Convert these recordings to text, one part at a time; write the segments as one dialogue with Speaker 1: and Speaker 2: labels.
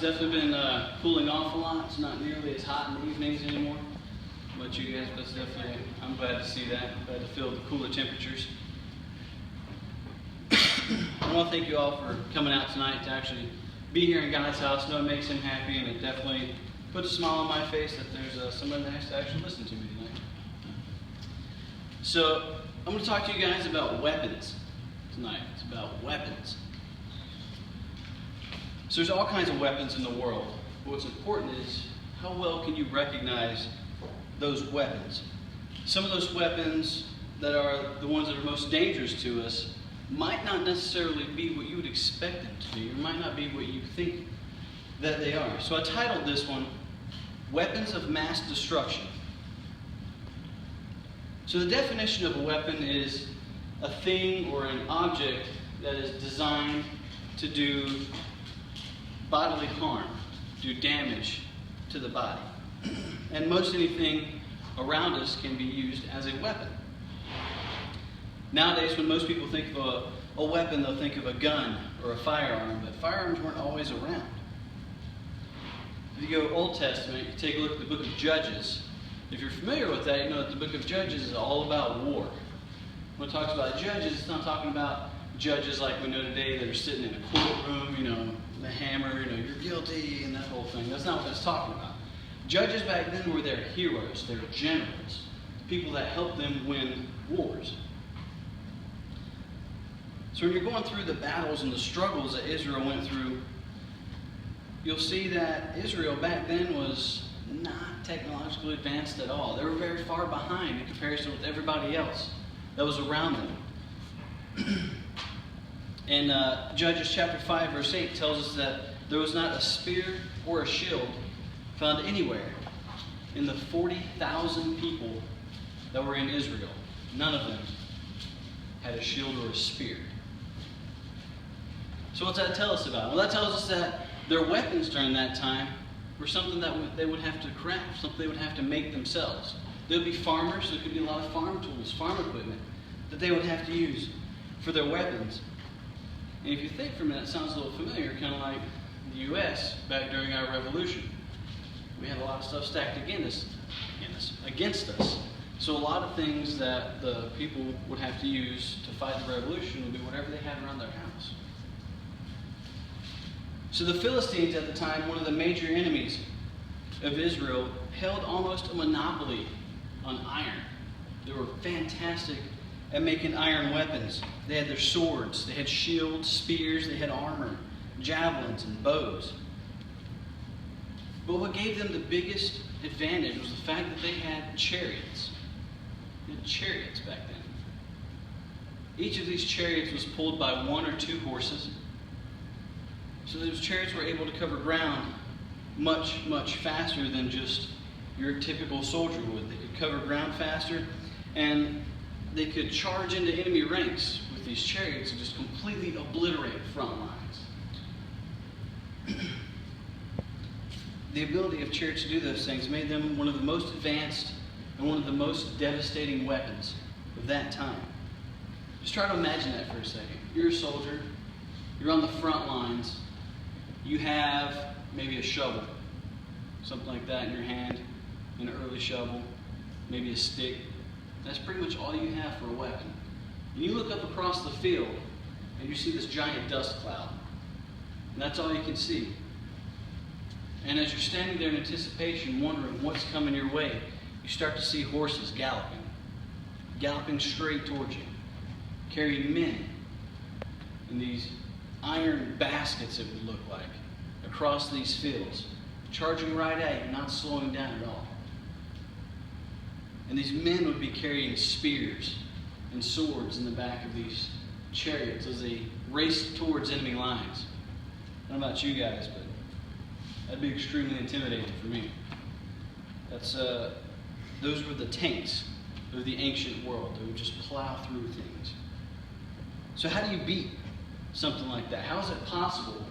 Speaker 1: It's definitely been cooling off a lot. It's not nearly as hot in the evenings anymore. But you guys, that's definitely, I'm glad to see that. I'm glad to feel the cooler temperatures. I want to thank you all for coming out tonight to actually be here in God's house. I know it makes him happy, and it definitely puts a smile on my face that there's somebody that has to actually listen to me tonight. So I'm going to talk to you guys about weapons tonight. It's about weapons. So there's all kinds of weapons in the world. But what's important is how well can you recognize those weapons? Some of those weapons that are the ones that are most dangerous to us might not necessarily be what you would expect them to be, or might not be what you think that they are. So I titled this one, Weapons of Mass Destruction. So the definition of a weapon is a thing or an object that is designed to do bodily harm, do damage to the body. And most anything around us can be used as a weapon. Nowadays, when most people think of a weapon, they'll think of a gun or a firearm, but firearms weren't always around. If you go Old Testament, you take a look at the book of Judges. If you're familiar with that, you know that the book of Judges is all about war. When it talks about judges, it's not talking about judges like we know today that are sitting in a courtroom, the hammer, you're guilty, and that whole thing. That's not what that's talking about. Judges back then were their heroes, their generals, people that helped them win wars. So when you're going through the battles and the struggles that Israel went through, you'll see that Israel back then was not technologically advanced at all. They were very far behind in comparison with everybody else that was around them. And Judges chapter 5 verse 8 tells us that there was not a spear or a shield found anywhere in the 40,000 people that were in Israel. None of them had a shield or a spear. So what's that tell us about? Well, that tells us that their weapons during that time were something that they would have to craft, something they would have to make themselves. There would be farmers, there could be a lot of farm tools, farm equipment that they would have to use for their weapons. And if you think for a minute, it sounds a little familiar, kind of like the U.S. back during our revolution. We had a lot of stuff stacked against us. So a lot of things that the people would have to use to fight the revolution would be whatever they had around their house. So the Philistines at the time, one of the major enemies of Israel, held almost a monopoly on iron. They were fantastic at making iron weapons. They had their swords, they had shields, spears, they had armor, javelins, and bows. But what gave them the biggest advantage was the fact that they had chariots. They had chariots back then. Each of these chariots was pulled by one or two horses. So those chariots were able to cover ground much, much faster than just your typical soldier would. They could cover ground faster, and they could charge into enemy ranks with these chariots and just completely obliterate front lines. The ability of chariots to do those things made them one of the most advanced and one of the most devastating weapons of that time. Just try to imagine that for a second. You're a soldier, you're on the front lines, you have maybe a shovel, something like that in your hand, an early shovel, maybe a stick. That's pretty much all you have for a weapon. And you look up across the field and you see this giant dust cloud. And that's all you can see. And as you're standing there in anticipation, wondering what's coming your way, you start to see horses galloping straight towards you, carrying men in these iron baskets, it would look like, across these fields, charging right at you, not slowing down at all. And these men would be carrying spears and swords in the back of these chariots as they raced towards enemy lines. I don't know about you guys, but that'd be extremely intimidating for me. Those were the tanks of the ancient world. They would just plow through things. So how do you beat something like that? How is it possible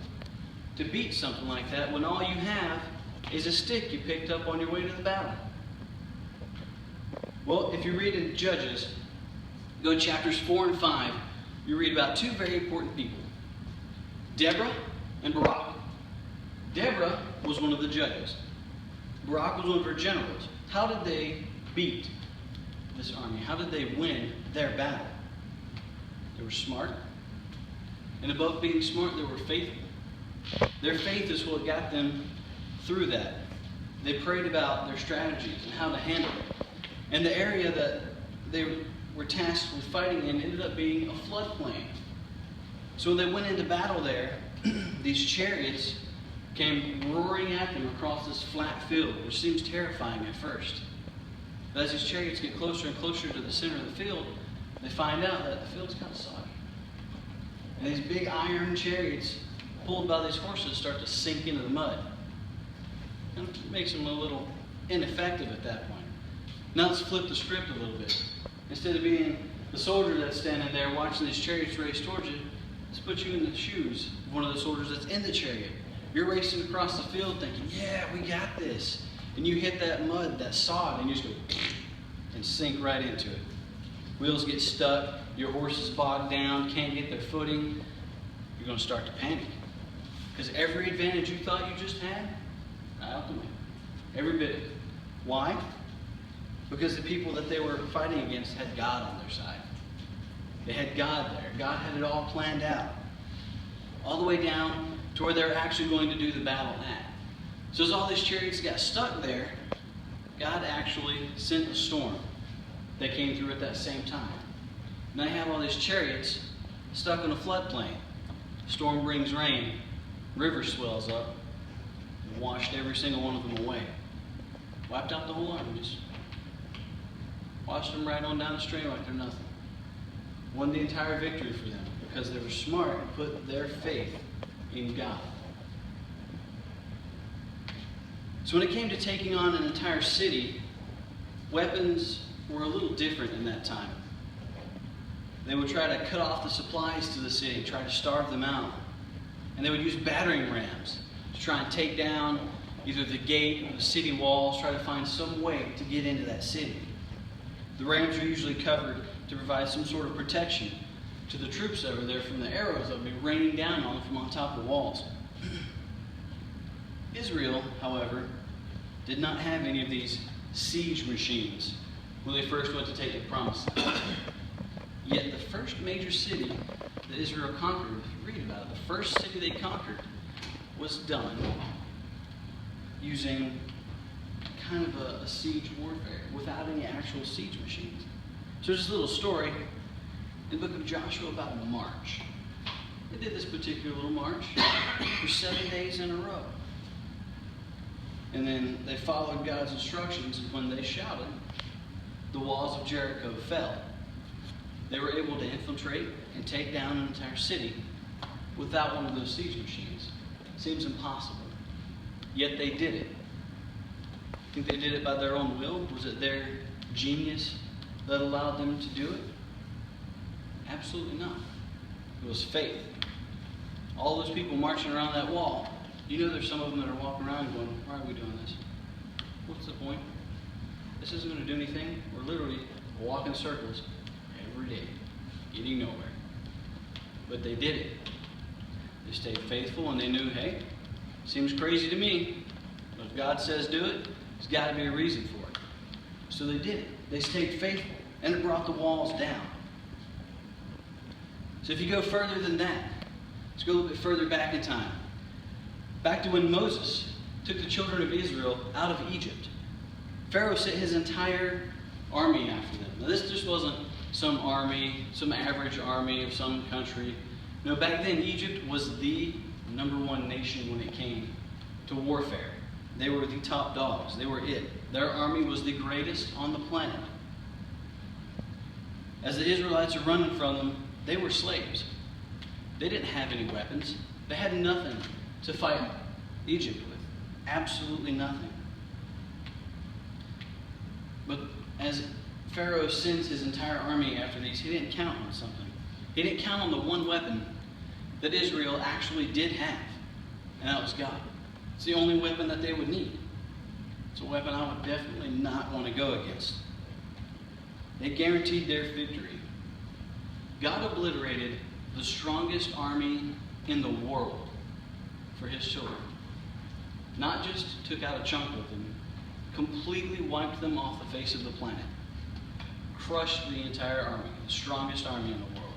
Speaker 1: to beat something like that when all you have is a stick you picked up on your way to the battle? Well, if you read in Judges, go to chapters 4 and 5, you read about two very important people, Deborah and Barak. Deborah was one of the judges. Barak was one of her generals. How did they beat this army? How did they win their battle? They were smart. And above being smart, they were faithful. Their faith is what got them through that. They prayed about their strategies and how to handle it. And the area that they were tasked with fighting in ended up being a floodplain. So when they went into battle there, these chariots came roaring at them across this flat field, which seems terrifying at first. But as these chariots get closer and closer to the center of the field, they find out that the field's kind of soggy. And these big iron chariots, pulled by these horses, start to sink into the mud. And it makes them a little ineffective at that point. Now let's flip the script a little bit. Instead of being the soldier that's standing there watching these chariots race towards you, let's put you in the shoes of one of the soldiers that's in the chariot. You're racing across the field thinking, yeah, we got this. And you hit that mud, that sod, and you just go and sink right into it. Wheels get stuck, your horse is bogged down, can't get their footing. You're going to start to panic. Because every advantage you thought you just had, out the window. Every bit of it. Why? Because the people that they were fighting against had God on their side. They had God there. God had it all planned out. All the way down to where they're actually going to do the battle at. So as all these chariots got stuck there, God actually sent a storm that came through at that same time. Now you have all these chariots stuck in a floodplain. Storm brings rain, river swells up, and washed every single one of them away. Wiped out the whole army, just watched them right on down the stream like they're nothing. Won the entire victory for them because they were smart and put their faith in God. So when it came to taking on an entire city, weapons were a little different in that time. They would try to cut off the supplies to the city, try to starve them out. And they would use battering rams to try and take down either the gate or the city walls, try to find some way to get into that city. The rams are usually covered to provide some sort of protection to the troops that were there from the arrows that would be raining down on them from on top of the walls. Israel, however, did not have any of these siege machines when they first went to take the promised land. Yet the first major city that Israel conquered, if you read about it, the first city they conquered was done using kind of a siege warfare without any actual siege machines. So there's this little story in the book of Joshua about a march. They did this particular little march for 7 days in a row. And then they followed God's instructions, and when they shouted, the walls of Jericho fell. They were able to infiltrate and take down an entire city without one of those siege machines. Seems impossible. Yet they did it. Think they did it by their own will? Was it their genius that allowed them to do it? Absolutely not. It was faith. All those people marching around that wall, you know there's some of them that are walking around going, why are we doing this? What's the point? This isn't going to do anything. We're literally walking circles every day, getting nowhere. But they did it. They stayed faithful and they knew, hey, seems crazy to me, but if God says do it, there's got to be a reason for it. So they did it. They stayed faithful, and it brought the walls down. So if you go further than that, let's go a little bit further back in time. Back to when Moses took the children of Israel out of Egypt. Pharaoh sent his entire army after them. Now this just wasn't some army, some average army of some country. No, back then Egypt was the #1 nation when it came to warfare. They were the top dogs. They were it. Their army was the greatest on the planet. As the Israelites are running from them, they were slaves. They didn't have any weapons. They had nothing to fight Egypt with. Absolutely nothing. But as Pharaoh sends his entire army after these, he didn't count on something. He didn't count on the one weapon that Israel actually did have, and that was God. It's the only weapon that they would need. It's a weapon I would definitely not want to go against. They guaranteed their victory. God obliterated the strongest army in the world for his children. not just took out a chunk of them, completely wiped them off the face of the planet, crushed the entire army, the strongest army in the world,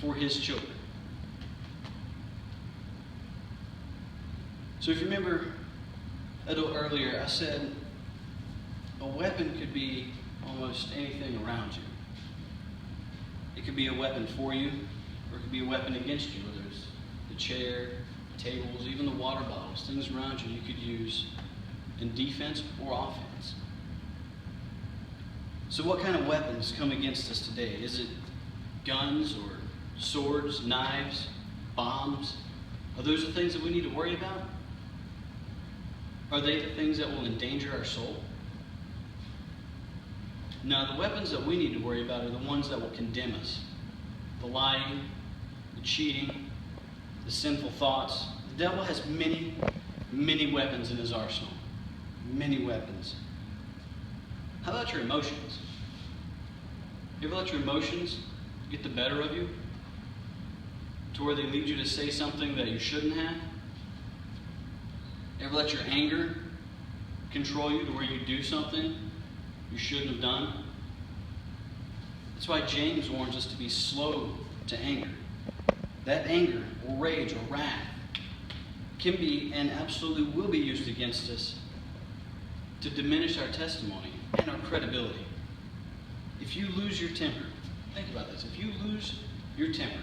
Speaker 1: for his children. So if you remember a little earlier, I said a weapon could be almost anything around you. It could be a weapon for you, or it could be a weapon against you, whether it's the chair, tables, even the water bottles, things around you could use in defense or offense. So what kind of weapons come against us today? Is it guns or swords, knives, bombs? Are those the things that we need to worry about? Are they the things that will endanger our soul? No, the weapons that we need to worry about are the ones that will condemn us. The lying, the cheating, the sinful thoughts. The devil has many, many weapons in his arsenal. Many weapons. How about your emotions? You ever let your emotions get the better of you? To where they lead you to say something that you shouldn't have? Ever let your anger control you to where you do something you shouldn't have done? That's why James warns us to be slow to anger. That anger or rage or wrath can be and absolutely will be used against us to diminish our testimony and our credibility. If you lose your temper, think about this. If you lose your temper,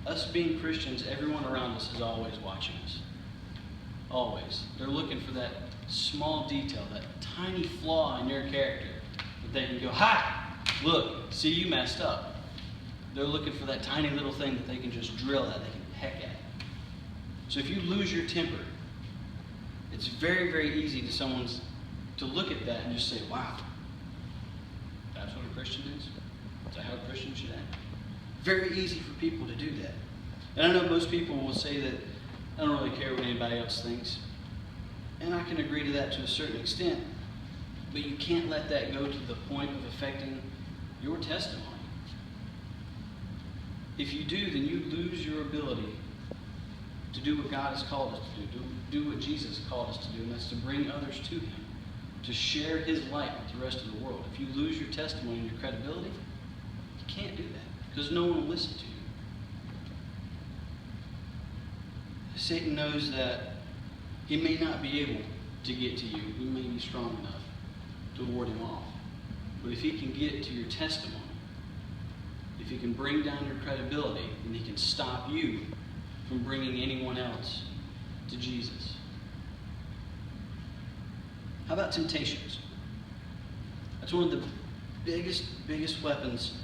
Speaker 1: us being Christians, everyone around us is always watching us. Always. They're looking for that small detail, that tiny flaw in your character that they can go, ha! Look, see, you messed up. They're looking for that tiny little thing that they can just drill at, they can peck at. So if you lose your temper, it's very, very easy to look at that and just say, wow, that's what a Christian is? Is that how a Christian should act? Very easy for people to do that. And I know most people will say that I don't really care what anybody else thinks. And I can agree to that to a certain extent. But you can't let that go to the point of affecting your testimony. If you do, then you lose your ability to do what God has called us to do what Jesus called us to do, and that's to bring others to Him, to share His light with the rest of the world. If you lose your testimony and your credibility, you can't do that, because no one will listen to you. Satan knows that he may not be able to get to you. He may be strong enough to ward him off. But if he can get to your testimony, if he can bring down your credibility, then he can stop you from bringing anyone else to Jesus. How about temptations? That's one of the biggest weapons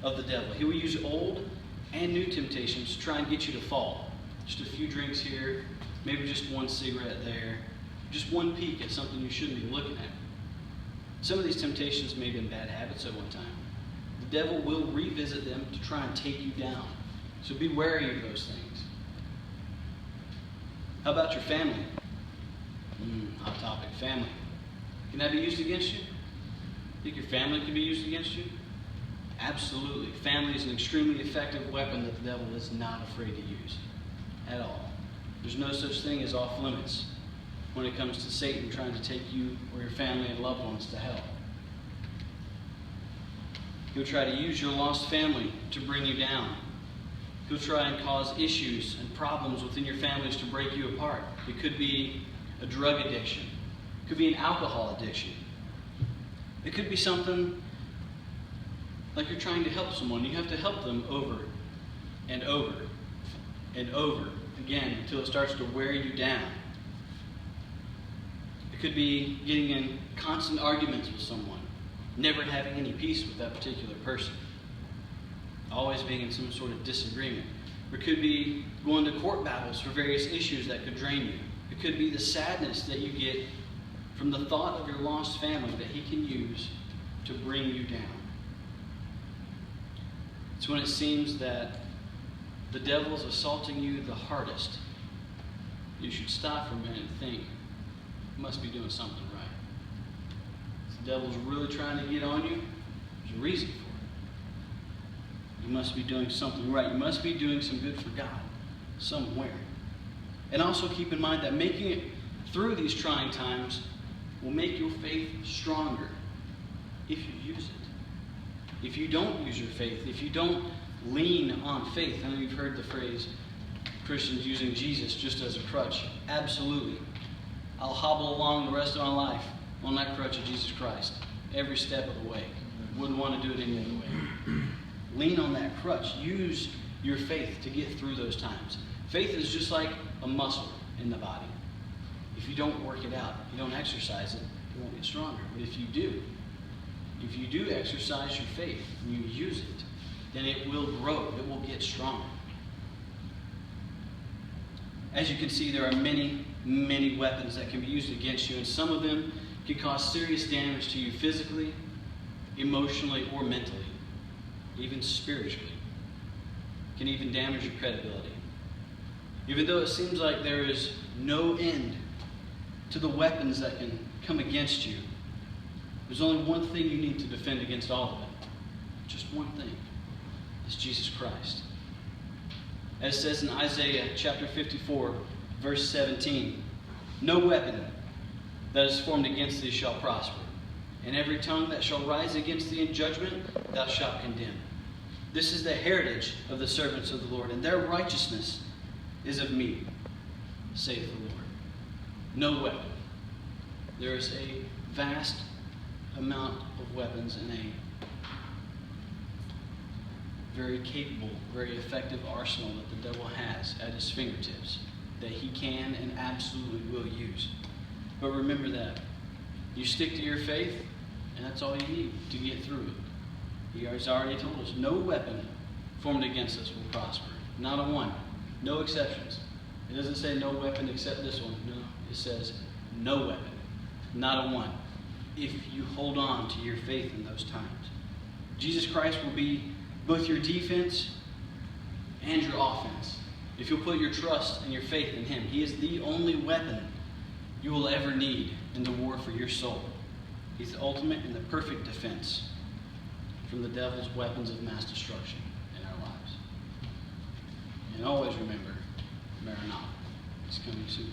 Speaker 1: of the devil. He will use old and new temptations to try and get you to fall. Just a few drinks here, maybe just one cigarette there, just one peek at something you shouldn't be looking at. Some of these temptations may have been bad habits at one time. The devil will revisit them to try and take you down. So be wary of those things. How about your family? Hot topic, family. Can that be used against you? Think your family can be used against you? Absolutely. Family is an extremely effective weapon that the devil is not afraid to use. At all. There's no such thing as off limits when it comes to Satan trying to take you or your family and loved ones to hell. He'll try to use your lost family to bring you down. He'll try and cause issues and problems within your families to break you apart. It could be a drug addiction. It could be an alcohol addiction. It could be something like you're trying to help someone. You have to help them over and over and over again until it starts to wear you down. It could be getting in constant arguments with someone, never having any peace with that particular person, always being in some sort of disagreement. Or it could be going to court battles for various issues that could drain you. It could be the sadness that you get from the thought of your lost family that he can use to bring you down. It's when it seems that the devil is assaulting you the hardest, you should stop for a minute and think, you must be doing something right. If the devil's really trying to get on you, there's a reason for it. You must be doing something right. You must be doing some good for God somewhere. And also keep in mind that making it through these trying times will make your faith stronger if you use it. If you don't use your faith, if you don't lean on faith, I know you've heard the phrase, Christians using Jesus just as a crutch. Absolutely. I'll hobble along the rest of my life on that crutch of Jesus Christ every step of the way. Wouldn't want to do it any other way. Lean on that crutch. Use your faith to get through those times. Faith is just like a muscle in the body. If you don't work it out, you don't exercise it, it won't get stronger. But if you do exercise your faith and you use it, then it will grow. It will get stronger. As you can see, there are many, many weapons that can be used against you, and some of them can cause serious damage to you physically, emotionally, or mentally, even spiritually. It can even damage your credibility. Even though it seems like there is no end to the weapons that can come against you, there's only one thing you need to defend against all of it. Just one thing. It's Jesus Christ. As it says in Isaiah chapter 54, verse 17, "No weapon that is formed against thee shall prosper, and every tongue that shall rise against thee in judgment thou shalt condemn. This is the heritage of the servants of the Lord, and their righteousness is of me, saith the Lord." No weapon. There is a vast amount of weapons and a very capable, very effective arsenal that the devil has at his fingertips that he can and absolutely will use. But remember that. You stick to your faith, and that's all you need to get through it. He has already told us, no weapon formed against us will prosper. Not a one. No exceptions. It doesn't say no weapon except this one. No, it says no weapon. Not a one. If you hold on to your faith in those times. Jesus Christ will be both your defense and your offense. If you'll put your trust and your faith in Him, He is the only weapon you will ever need in the war for your soul. He's the ultimate and the perfect defense from the devil's weapons of mass destruction in our lives. And always remember, Maranatha is coming soon.